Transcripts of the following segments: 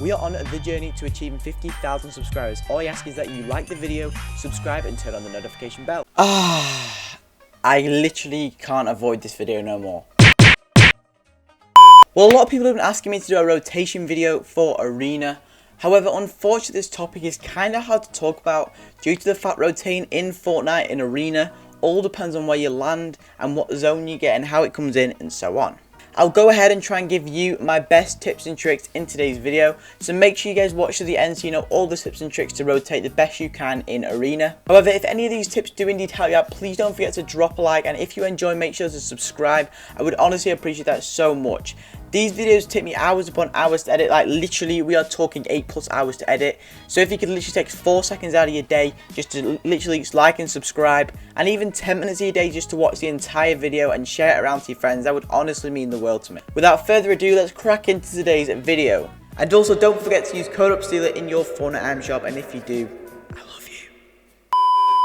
We are on the journey to achieving 50,000 subscribers. All I ask is that you like the video, subscribe and turn on the notification bell. I literally can't avoid this video no more. Well, a lot of people have been asking me to do a rotation video for Arena. However, unfortunately this topic is kind of hard to talk about due to the fact rotating in Fortnite in Arena all depends on where you land and what zone you get and how it comes in and so on. I'll go ahead and try and give you my best tips and tricks in today's video, so make sure you guys watch to the end so you know all the tips and tricks to rotate the best you can in Arena. However, if any of these tips do indeed help you out, please don't forget to drop a like, and if you enjoy, make sure to subscribe. I would honestly appreciate that so much. These videos take me hours upon hours to edit, like literally we are talking 8+ hours to edit. So if you could literally take 4 seconds out of your day just to literally like and subscribe, and even 10 minutes of your day just to watch the entire video and share it around to your friends, that would honestly mean the world to me. Without further ado, let's crack into today's video. And also don't forget to use code Opcelo in your Fortnite item shop, and if you do, I love you.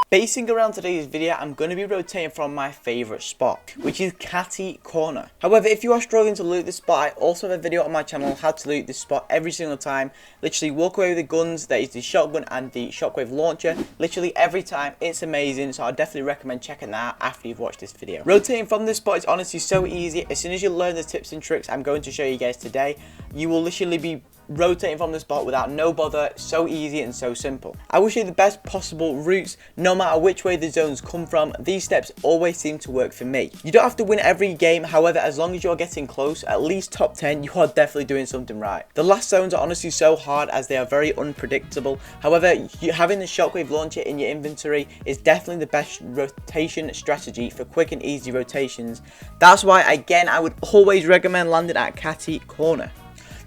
Basing around today's video, I'm going to be rotating from my favourite spot, which is Catty Corner. However, if you are struggling to loot this spot, I also have a video on my channel on how to loot this spot every single time. Literally walk away with the guns, that is the shotgun and the shockwave launcher, literally every time. It's amazing, so I definitely recommend checking that out after you've watched this video. Rotating from this spot is honestly so easy. As soon as you learn the tips and tricks I'm going to show you guys today, you will literally be rotating from the spot without no bother. So easy and so simple. I will show you the best possible routes no matter which way the zones come from. These steps always seem to work for me. You don't have to win every game, however, as long as you're getting close, at least top 10, you are definitely doing something right. The last zones are honestly so hard as they are very unpredictable. However, having the shockwave launcher in your inventory is definitely the best rotation strategy for quick and easy rotations. That's why, again, I would always recommend landing at Catty Corner.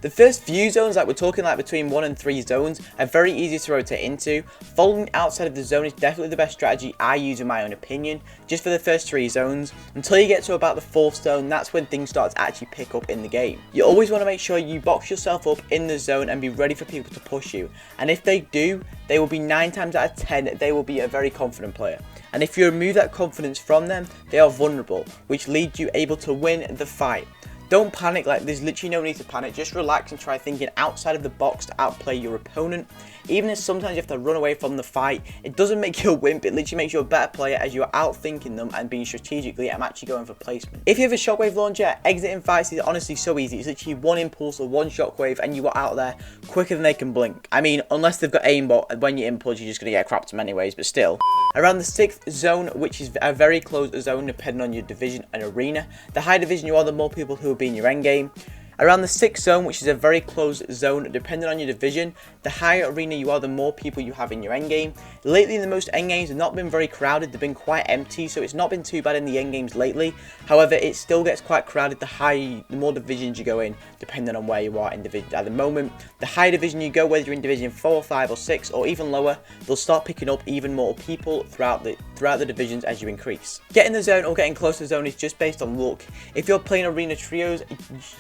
The first few zones, like we're talking like between 1 and 3 zones, are very easy to rotate into. Following outside of the zone is definitely the best strategy I use in my own opinion, just for the first 3 zones. Until you get to about the 4th zone, that's when things start to actually pick up in the game. You always want to make sure you box yourself up in the zone and be ready for people to push you. And if they do, they will be 9 times out of 10, they will be a very confident player. And if you remove that confidence from them, they are vulnerable, which leads you able to win the fight. Don't panic, like there's literally no need to panic, just relax and try thinking outside of the box to outplay your opponent. Even if sometimes you have to run away from the fight, it doesn't make you a wimp, it literally makes you a better player as you're outthinking them and being strategically, I'm actually going for placement. If you have a shockwave launcher, exiting fights is honestly so easy. It's literally one impulse or one shockwave and you are out there quicker than they can blink. I mean, unless they've got aimbot, when you impulse you're just going to get crapped them anyways, but still. Around the 6th zone, which is a very close zone depending on your division and arena. The higher division you are, the more people who will be in your endgame. Around the 6th zone, which is a very close zone depending on your division, the higher arena you are, the more people you have in your endgame. Lately, the most endgames have not been very crowded, they've been quite empty, so it's not been too bad in the endgames lately. However, it still gets quite crowded the more divisions you go in, depending on where you are in division. At the moment, the higher division you go, whether you're in division 4, 5 or 6 or even lower, they'll start picking up even more people throughout the divisions as you increase. Getting the zone or getting close to the zone is just based on luck. If you're playing arena trios,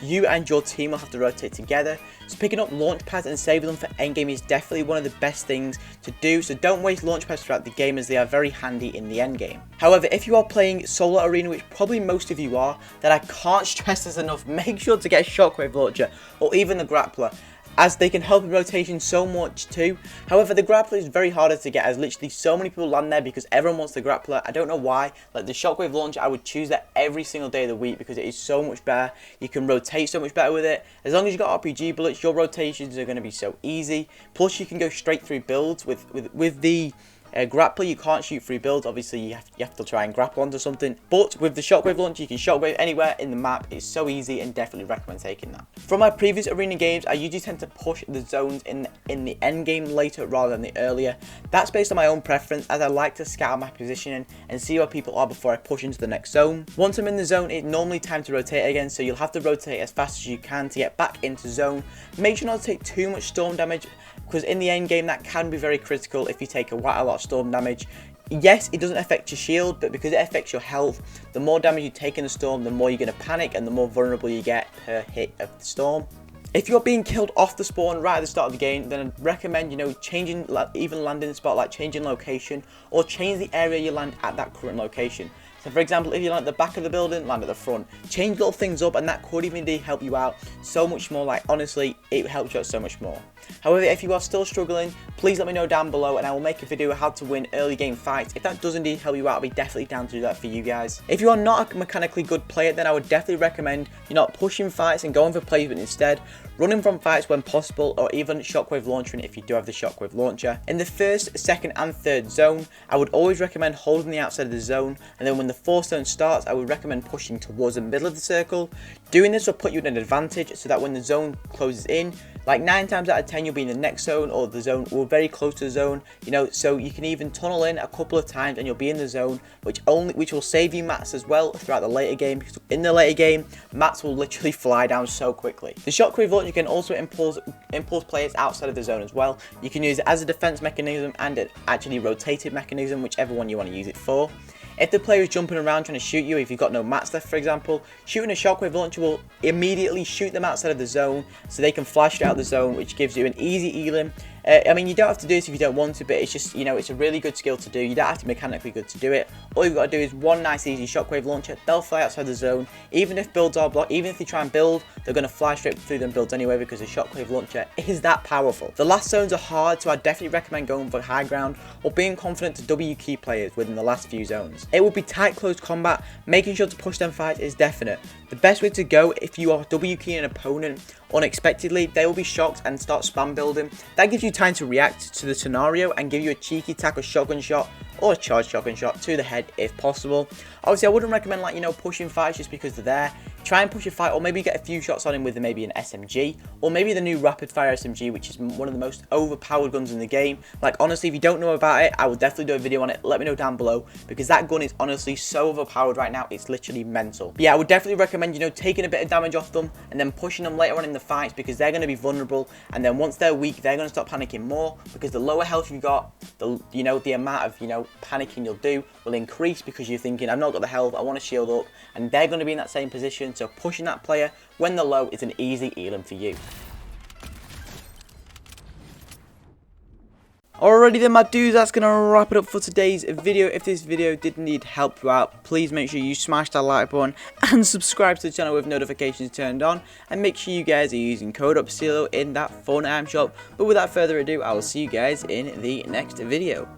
you and your team will have to rotate together, so picking up launch pads and saving them for endgame is definitely one of the best things to do, so don't waste launch pads throughout the game as they are very handy in the endgame. However, if you are playing solo arena, which probably most of you are, then I can't stress this enough, make sure to get a shockwave launcher or even the grappler, as they can help in rotation so much too. However, the grappler is very harder to get as literally so many people land there because everyone wants the grappler. I don't know why. Like the shockwave launcher, I would choose that every single day of the week because it is so much better. You can rotate so much better with it. As long as you got RPG bullets, your rotations are going to be so easy. Plus you can go straight through builds with the grappler. You can't shoot through builds, obviously you have to try and grapple onto something, but with the shockwave launcher you can shockwave anywhere in the map. It's so easy and definitely recommend taking that. From my previous arena games, I usually tend to push the zones in the end game later rather than the earlier. That's based on my own preference, as I like to scout my positioning and see where people are before I push into the next zone. Once I'm in the zone, it's normally time to rotate again, so you'll have to rotate as fast as you can to get back into zone. Make sure not to take too much storm damage, because in the end game that can be very critical if you take a lot of storm damage. Yes, it doesn't affect your shield, but because it affects your health, the more damage you take in the storm, the more you're going to panic and the more vulnerable you get per hit of the storm. If you're being killed off the spawn right at the start of the game, then I'd recommend, changing, even landing spot, like changing location, or change the area you land at that current location. So for example, if you land at the back of the building, land at the front. Change little things up, and that could even help you out so much more. Like, honestly, it helps you out so much more. However, if you are still struggling, please let me know down below, and I will make a video how to win early game fights. If that does indeed help you out, I'll be definitely down to do that for you guys. If you are not a mechanically good player, then I would definitely recommend you're not pushing fights and going for placement instead, running from fights when possible, or even shockwave launching if you do have the shockwave launcher. In the first, second and third zone, I would always recommend holding the outside of the zone, and then when the fourth zone starts, I would recommend pushing towards the middle of the circle. Doing this will put you in an advantage, so that when the zone closes in, like 9 times out of 10 you'll be in the next zone, or the zone or very close to the zone, you know, so you can even tunnel in a couple of times and you'll be in the zone, which will save you mats as well throughout the later game, because in the later game mats will literally fly down so quickly. The shockwave launcher can also impulse players outside of the zone as well. You can use it as a defense mechanism and an actually rotated mechanism, whichever one you want to use it for. If the player is jumping around trying to shoot you, if you've got no mats left, for example, shooting a shockwave launcher will immediately shoot them outside of the zone, so they can flash straight out the zone, which gives you an easy elim. I mean, you don't have to do this if you don't want to, but it's just, you know, it's a really good skill to do. You don't have to be mechanically good to do it. All you've got to do is one nice easy shockwave launcher. They'll fly outside the zone. Even if builds are blocked, even if they try and build, they're going to fly straight through them builds anyway, because the shockwave launcher is that powerful. The last zones are hard, so I definitely recommend going for high ground or being confident to W key players within the last few zones. It will be tight close combat. Making sure to push them fights is definite. The best way to go, if you are W keying an opponent unexpectedly, they will be shocked and start spam building. That gives you time to react to the scenario and give you a cheeky tackle shotgun shot or a charged shotgun shot to the head if possible. Obviously, I wouldn't recommend, like, you know, pushing fights just because they're there. Try and push a fight, or maybe get a few shots on him with maybe an SMG, or maybe the new rapid fire SMG, which is one of the most overpowered guns in the game. Like, honestly, if you don't know about it, I will definitely do a video on it. Let me know down below, because that gun is honestly so overpowered right now, it's literally mental. But yeah, I would definitely recommend, you know, taking a bit of damage off them and then pushing them later on in the fights, because they're going to be vulnerable, and then once they're weak, they're going to start panicking more, because the lower health you got, the amount of, panicking you'll do will increase, because you're thinking, I've not got the health, I want to shield up, and they're going to be in that same position. So pushing that player when they're low is an easy elim for you. Alrighty then, my dudes, that's going to wrap it up for today's video. If this video did indeed help you out, please make sure you smash that like button and subscribe to the channel with notifications turned on, and make sure you guys are using code Opcelo in that Fortnite shop. But without further ado, I will see you guys in the next video.